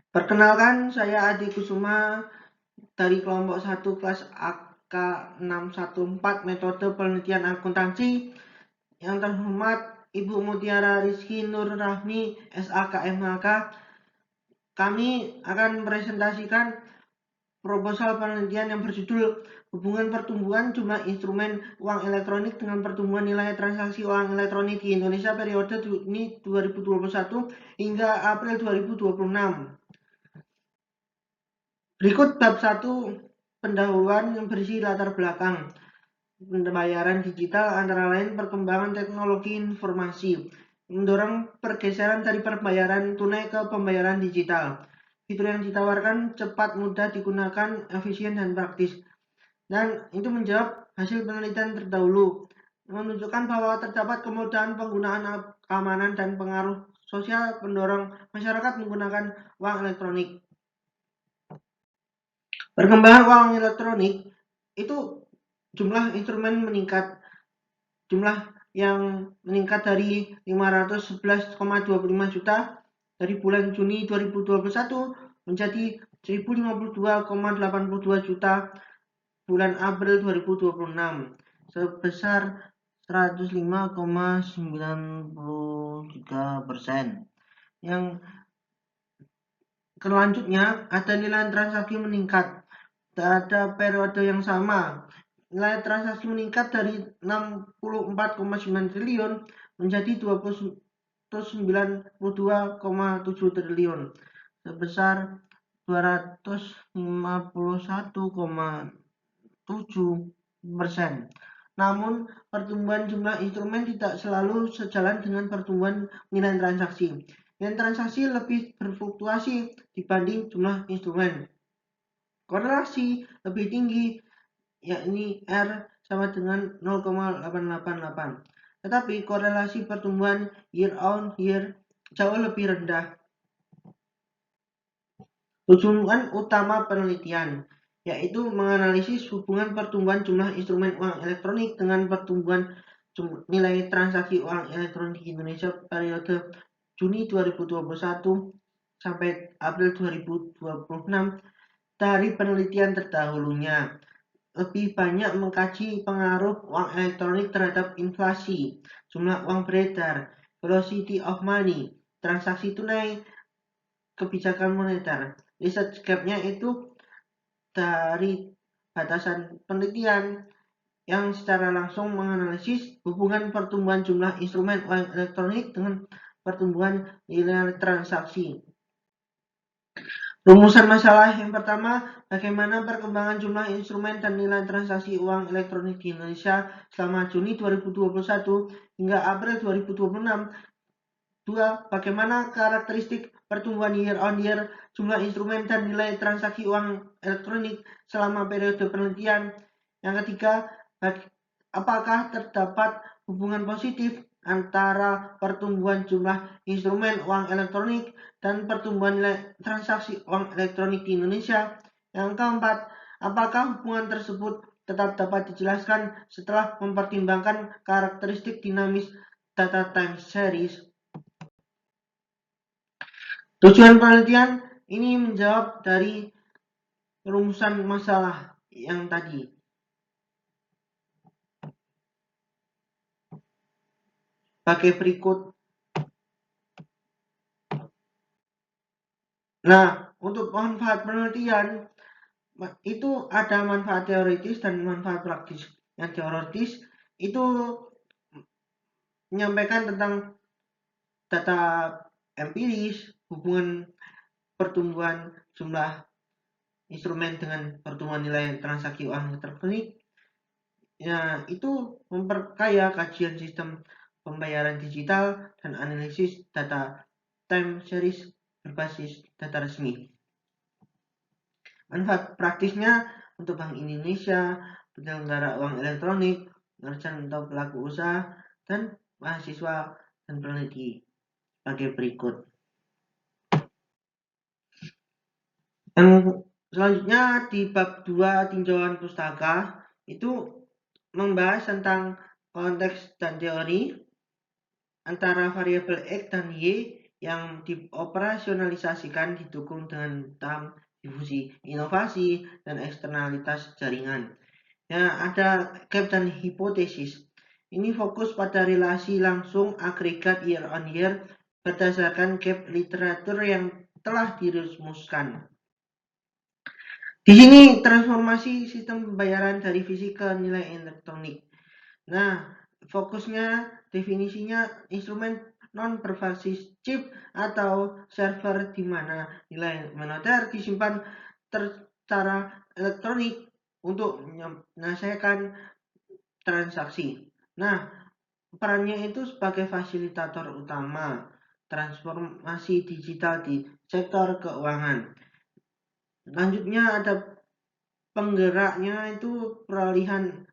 Perkenalkan, saya Adi Kusuma dari kelompok 1 kelas AK614 metode penelitian akuntansi. Yang terhormat Ibu Mutiara Rizky Nur Rahmi, SAKMHK. Kami akan presentasikan proposal penelitian yang berjudul Hubungan Pertumbuhan Jumlah Instrumen Uang Elektronik dengan Pertumbuhan Nilai Transaksi Uang Elektronik di Indonesia periode Juni 2021 hingga April 2026. Berikut bab 1 pendahuluan yang berisi latar belakang pembayaran digital, antara lain perkembangan teknologi informasi, mendorong pergeseran dari pembayaran tunai ke pembayaran digital. Fitur yang ditawarkan cepat, mudah digunakan, efisien, dan praktis. Dan itu menjawab hasil penelitian terdahulu, menunjukkan bahwa terdapat kemudahan penggunaan, keamanan, dan pengaruh sosial pendorong masyarakat menggunakan uang elektronik. Perkembangan uang elektronik itu jumlah instrumen meningkat. Jumlah yang meningkat dari 511,25 juta dari bulan Juni 2021 menjadi 1052,82 juta bulan April 2026, sebesar 105,93%. Yang selanjutnya ada nilai transaksi meningkat. Pada periode yang sama, nilai transaksi meningkat dari 64,9 triliun menjadi 292,7 triliun, sebesar 251,7%. Namun, pertumbuhan jumlah instrumen tidak selalu sejalan dengan pertumbuhan nilai transaksi. Nilai transaksi lebih berfluktuasi dibanding jumlah instrumen. Korelasi lebih tinggi, yakni R sama dengan 0,888. Tetapi korelasi pertumbuhan year on year jauh lebih rendah. Tujuan utama penelitian yaitu menganalisis hubungan pertumbuhan jumlah instrumen uang elektronik dengan pertumbuhan nilai transaksi uang elektronik di Indonesia periode Juni 2021 sampai April 2026 dari penelitian terdahulunya. Lebih banyak mengkaji pengaruh uang elektronik terhadap inflasi, jumlah uang beredar, velocity of money, transaksi tunai, kebijakan moneter. Research gap-nya itu dari batasan penelitian yang secara langsung menganalisis hubungan pertumbuhan jumlah instrumen uang elektronik dengan pertumbuhan nilai transaksi. Rumusan masalah yang pertama, bagaimana perkembangan jumlah instrumen dan nilai transaksi uang elektronik di Indonesia selama Juni 2021 hingga April 2026. 2. Bagaimana karakteristik pertumbuhan year on year jumlah instrumen dan nilai transaksi uang elektronik selama periode penelitian. Yang ketiga, apakah terdapat hubungan positif antara pertumbuhan jumlah instrumen uang elektronik dan pertumbuhan nilai transaksi uang elektronik di Indonesia. Yang keempat, apakah hubungan tersebut tetap dapat dijelaskan setelah mempertimbangkan karakteristik dinamis data time series. Tujuan penelitian ini menjawab dari rumusan masalah yang tadi. Pakai berikut. Nah, untuk manfaat penelitian itu ada manfaat teoritis dan manfaat praktis. Yang teoritis itu menyampaikan tentang data empiris, hubungan pertumbuhan jumlah instrumen dengan pertumbuhan nilai transaksi uang elektronik. Ya, itu memperkaya kajian sistem pembayaran digital dan analisis data time series berbasis data resmi. Manfaat praktisnya untuk Bank Indonesia, penyelenggara uang elektronik, merchant atau pelaku usaha, dan mahasiswa dan peneliti sebagai berikut. Yang selanjutnya di bab 2 tinjauan pustaka itu membahas tentang konteks dan teori antara variabel X dan Y yang dioperasionalisasikan didukung dengan tahap difusi, inovasi, dan eksternalitas jaringan. Ya, ada gap dan hipotesis. Ini fokus pada relasi langsung agregat year on year berdasarkan gap literatur yang telah dirumuskan. Di sini transformasi sistem pembayaran dari fisik ke nilai elektronik. Nah, fokusnya definisinya instrumen non-pervasive chip atau server di mana nilai moneter disimpan secara elektronik untuk menyelesaikan transaksi. Nah, perannya itu sebagai fasilitator utama transformasi digital di sektor keuangan. Selanjutnya ada penggeraknya itu peralihan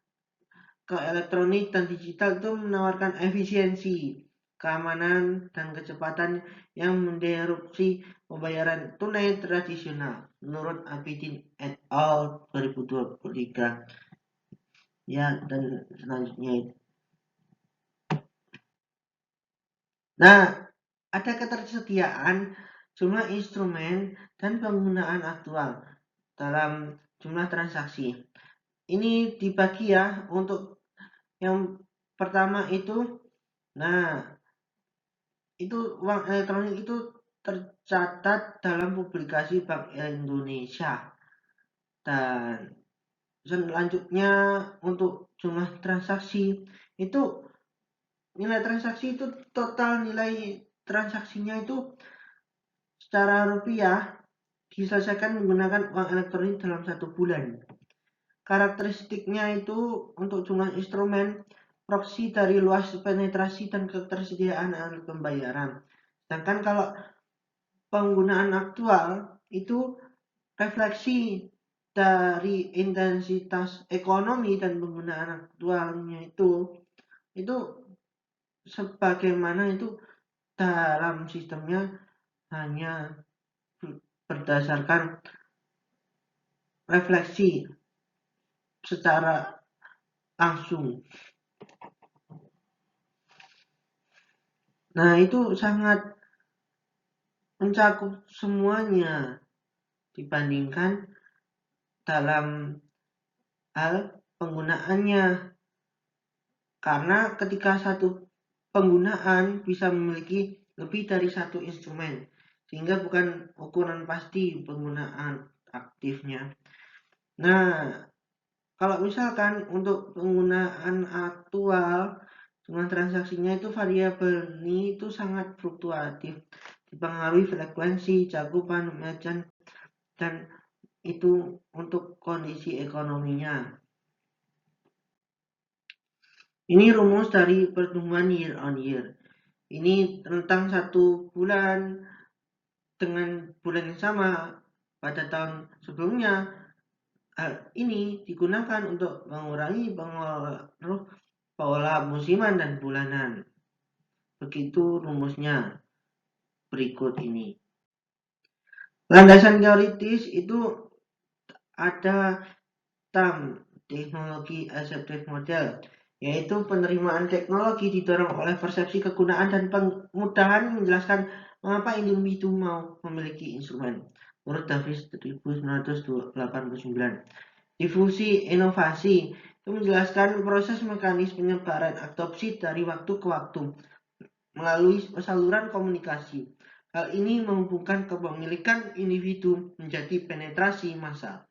ke elektronik dan digital itu menawarkan efisiensi, keamanan, dan kecepatan yang mendistrupsi pembayaran tunai tradisional menurut Abidin et al. 2023. Ya, dan selanjutnya itu. Nah, ada ketersediaan jumlah instrumen dan penggunaan aktual dalam jumlah transaksi. Ini dibagi ya untuk yang pertama itu, nah itu uang elektronik itu tercatat dalam publikasi Bank Indonesia. Dan selanjutnya untuk jumlah transaksi itu nilai transaksi itu total nilai transaksinya itu secara rupiah diselesaikan menggunakan uang elektronik dalam 1 bulan. Karakteristiknya itu untuk jumlah instrumen, proksi dari luas penetrasi dan ketersediaan alat pembayaran. Sedangkan kalau penggunaan aktual itu refleksi dari intensitas ekonomi dan penggunaan aktualnya itu sebagaimana itu dalam sistemnya hanya berdasarkan refleksi secara langsung. Nah, itu sangat mencakup semuanya dibandingkan dalam hal penggunaannya. Karena ketika satu penggunaan bisa memiliki lebih dari satu instrumen, sehingga bukan ukuran pasti penggunaan aktifnya. Nah, kalau misalkan untuk penggunaan aktual, jumlah transaksinya itu variabel ini itu sangat fluktuatif, dipengaruhi frekuensi, cakupan merchant, dan itu untuk kondisi ekonominya. Ini rumus dari pertumbuhan year on year. Ini tentang 1 bulan dengan bulan yang sama pada tahun sebelumnya. Hal ini digunakan untuk mengurangi pengaruh pola musiman dan bulanan. Begitu rumusnya berikut ini. Landasan teoritis itu ada TAM, teknologi accepted model, yaitu penerimaan teknologi didorong oleh persepsi kegunaan dan kemudahan menjelaskan mengapa individu mau memiliki instrumen. Menurut Davis 1989. Difusi inovasi itu menjelaskan proses mekanis penyebaran adopsi dari waktu ke waktu melalui saluran komunikasi. Hal ini menghubungkan kepemilikan individu menjadi penetrasi massal.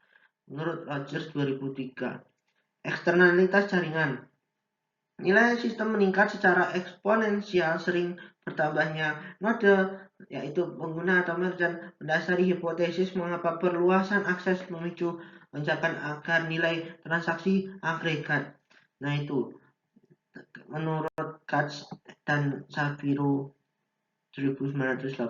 Menurut Rogers 2003. Eksternalitas jaringan. Nilai sistem meningkat secara eksponensial sering bertambahnya node, yaitu pengguna atau merchant, mendasari hipotesis mengapa perluasan akses memicu lonjakan agar nilai transaksi agregat. Nah itu menurut Katz dan Shapiro 1985.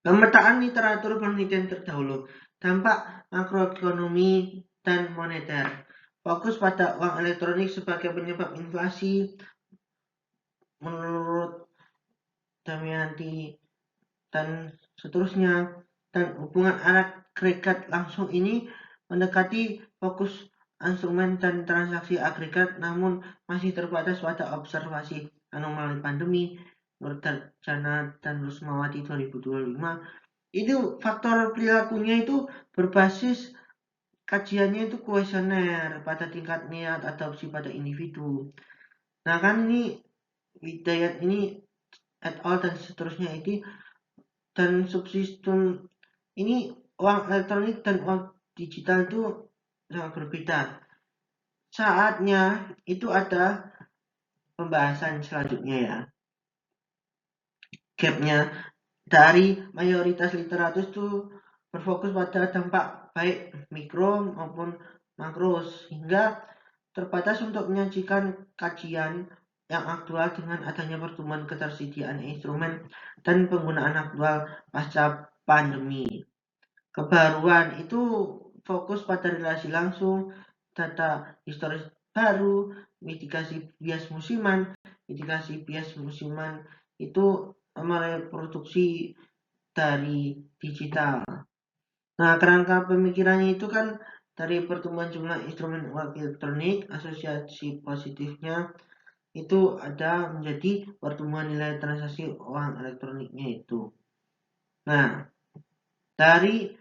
Pemetaan literatur penelitian terdahulu, dampak makroekonomi dan moneter, fokus pada uang elektronik sebagai penyebab inflasi menurut Damianti dan seterusnya, dan hubungan agregat langsung ini mendekati fokus instrumen dan transaksi agregat namun masih terbatas pada observasi anomali pandemi Nurdarjana dan Rusmawati 2025, itu faktor perilakunya itu berbasis kajiannya itu kuesioner pada tingkat niat adopsi pada individu. Nah kan ini Hidayat ini et al dan seterusnya ini, dan subsistem ini uang elektronik dan uang digital itu sangat berbeda. Saatnya itu ada pembahasan selanjutnya ya. Gapnya dari mayoritas literatur itu berfokus pada dampak baik mikro maupun makro, sehingga terbatas untuk menyajikan kajian yang aktual dengan adanya pertumbuhan ketersediaan instrumen dan penggunaan aktual pasca pandemi. Kebaruan itu fokus pada relasi langsung, data historis baru, mitigasi bias musiman. Mitigasi bias musiman itu mereproduksi dari digital. Nah, kerangka pemikirannya itu kan dari pertumbuhan jumlah instrumen uang elektronik, asosiasi positifnya itu ada menjadi pertumbuhan nilai transaksi uang elektroniknya itu. Nah, dari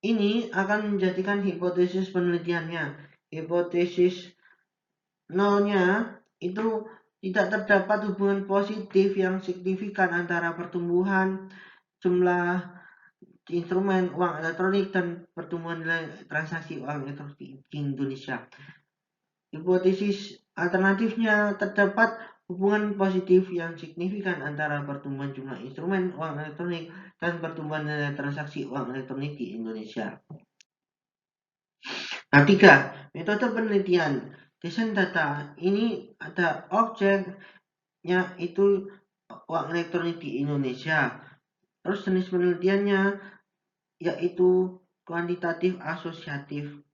ini akan menjadikan hipotesis penelitiannya. Hipotesis nolnya itu tidak terdapat hubungan positif yang signifikan antara pertumbuhan jumlah instrumen uang elektronik dan pertumbuhan nilai transaksi uang elektronik di Indonesia. Hipotesis alternatifnya terdapat hubungan positif yang signifikan antara pertumbuhan jumlah instrumen uang elektronik dan pertumbuhan nilai transaksi uang elektronik di Indonesia. Nah, 3. Metode penelitian. Desain data. Ini ada objeknya itu uang elektronik di Indonesia. Terus jenis penelitiannya yaitu kuantitatif asosiatif.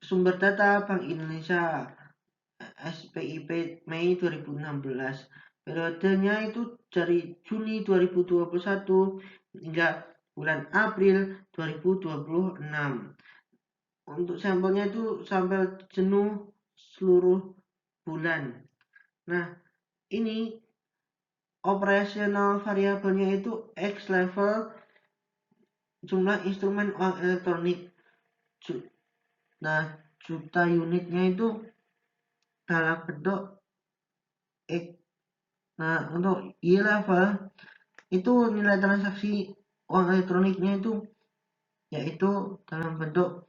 Sumber data Bank Indonesia SPIP Mei 2016. Periodenya itu dari Juni 2021 hingga bulan April 2026. Untuk sampelnya itu sampel jenuh seluruh bulan. Nah, ini operasional variabelnya itu X level jumlah instrumen uang elektronik. Nah, juta unitnya itu dalam bentuk X. Nah, untuk Y level itu nilai transaksi uang elektroniknya itu yaitu dalam bentuk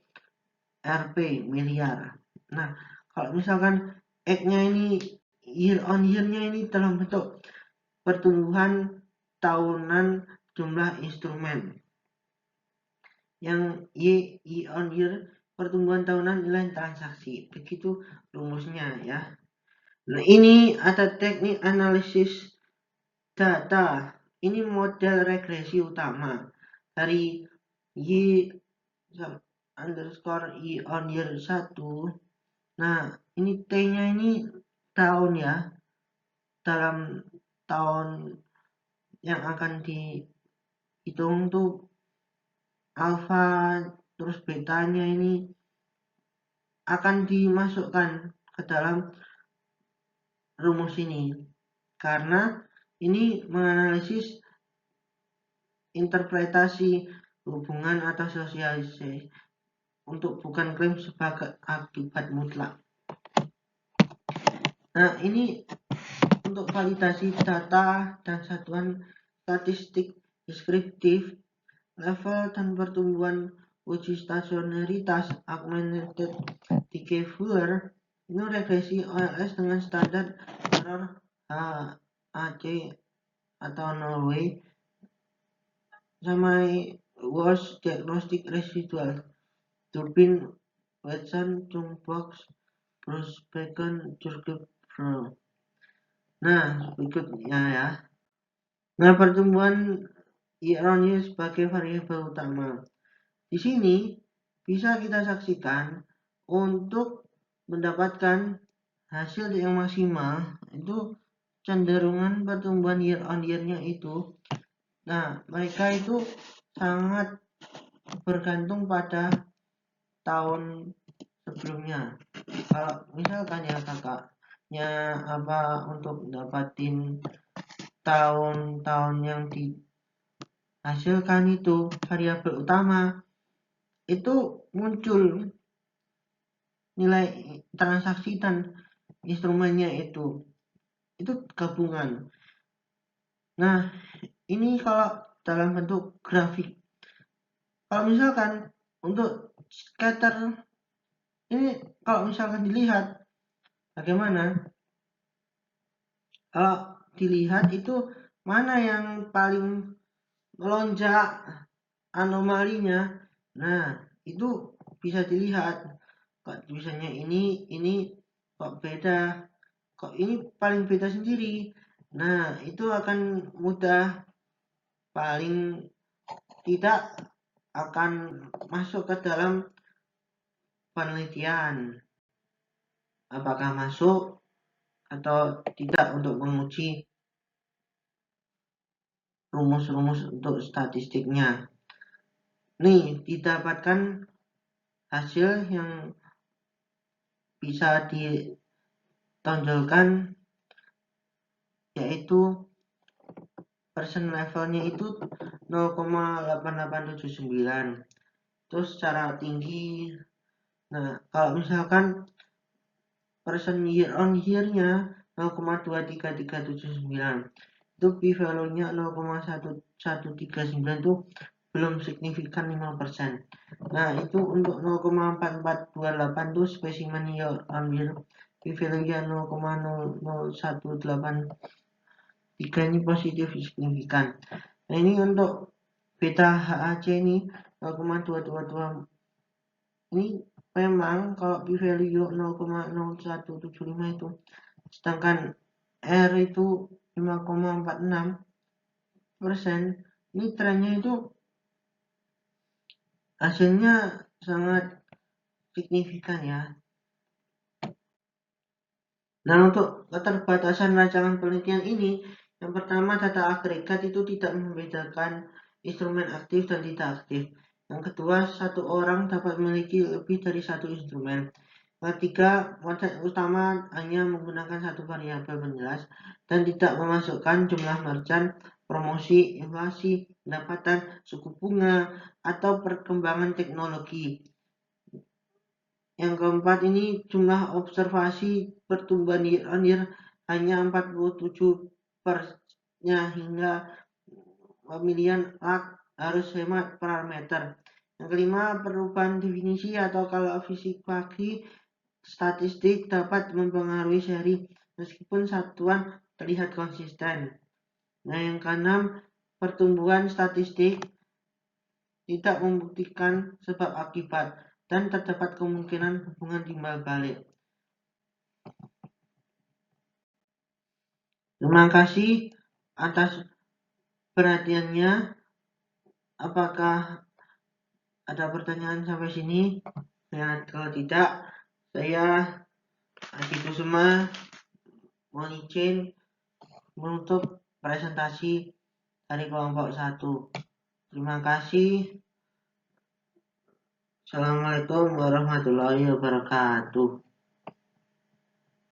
Rp miliar. Nah, kalau misalkan X-nya ini year on year-nya ini dalam bentuk pertumbuhan tahunan jumlah instrumen. Yang Y on year pertumbuhan tahunan nilai transaksi. Begitu rumusnya ya. Nah, ini ada teknik analisis data. Ini model regresi utama dari Y underscore Y on year 1. Nah, ini T-nya ini tahun ya. Dalam tahun yang akan dihitung tuh alfa terus betanya ini akan dimasukkan ke dalam rumus ini karena ini menganalisis interpretasi hubungan atau sosialisasi untuk bukan klaim sebagai akibat mutlak. Nah, ini untuk validasi data dan satuan statistik deskriptif, level dan pertumbuhan uji stasionaritas augmented behavior, ini regresi OLS dengan standar error HAC atau Norway sama worst diagnostic residual Turbin Watson Chungbox Bruce Bacon Jurgen Pro. Nah, berikutnya ya. Nah, pertumbuhan year on year sebagai variabel utama. Di sini bisa kita saksikan untuk mendapatkan hasil yang maksimal itu cenderungan pertumbuhan year on year-nya itu. Nah, mereka itu sangat bergantung pada tahun sebelumnya. Kalau misalkan ya kakaknya apa untuk dapatin tahun-tahun yang dihasilkan itu variabel utama itu muncul nilai transaksi dan instrumennya itu gabungan. Nah, ini kalau dalam bentuk grafik. Kalau misalkan untuk scatter ini kalau misalkan dilihat bagaimana? Kalau dilihat itu mana yang paling melonjak anomalinya. Nah, itu bisa dilihat. Kok misalnya ini kok beda. Kok ini paling beda sendiri. Nah, itu akan mudah, paling tidak akan masuk ke dalam penelitian. Apakah masuk atau tidak untuk menguji rumus-rumus untuk statistiknya. Nih, didapatkan hasil yang bisa ditonjolkan yaitu persen levelnya itu 0,8879. Terus secara tinggi. Nah, kalau misalkan persen year on year-nya 0,23379. Itu p-value-nya 0,1139 itu belum signifikan 5%. Nah, itu untuk 0,4428 itu spesimen year on year, p-value-nya 0,00183 ini positif signifikan. Nah, ini untuk beta HAC ini 0,222 ini memang kalau p-value 0,0175 itu, sedangkan R itu 5,46%, ini trennya itu hasilnya sangat signifikan ya. Nah, untuk keterbatasan rancangan penelitian ini, yang pertama data agregat itu tidak membedakan instrumen aktif dan tidak aktif. Yang kedua, satu orang dapat memiliki lebih dari satu instrumen. Ketiga, konsep utama hanya menggunakan satu variabel penjelas dan tidak memasukkan jumlah merchant, promosi, inflasi, pendapatan, suku bunga, atau perkembangan teknologi. Yang keempat ini jumlah observasi pertumbuhan year on year hanya 47%-nya hingga pemilihan harus hemat parameter. Yang kelima, perubahan definisi atau kalau fisik pagi statistik dapat mempengaruhi seri meskipun satuan terlihat konsisten. Nah, yang keenam, pertumbuhan statistik tidak membuktikan sebab akibat dan terdapat kemungkinan hubungan timbal balik. Terima kasih atas perhatiannya. Apakah ada pertanyaan sampai sini? Ya, kalau tidak, saya Adi Kusuma mohon izin menutup presentasi dari kelompok 1. Terima kasih. Assalamualaikum warahmatullahi wabarakatuh.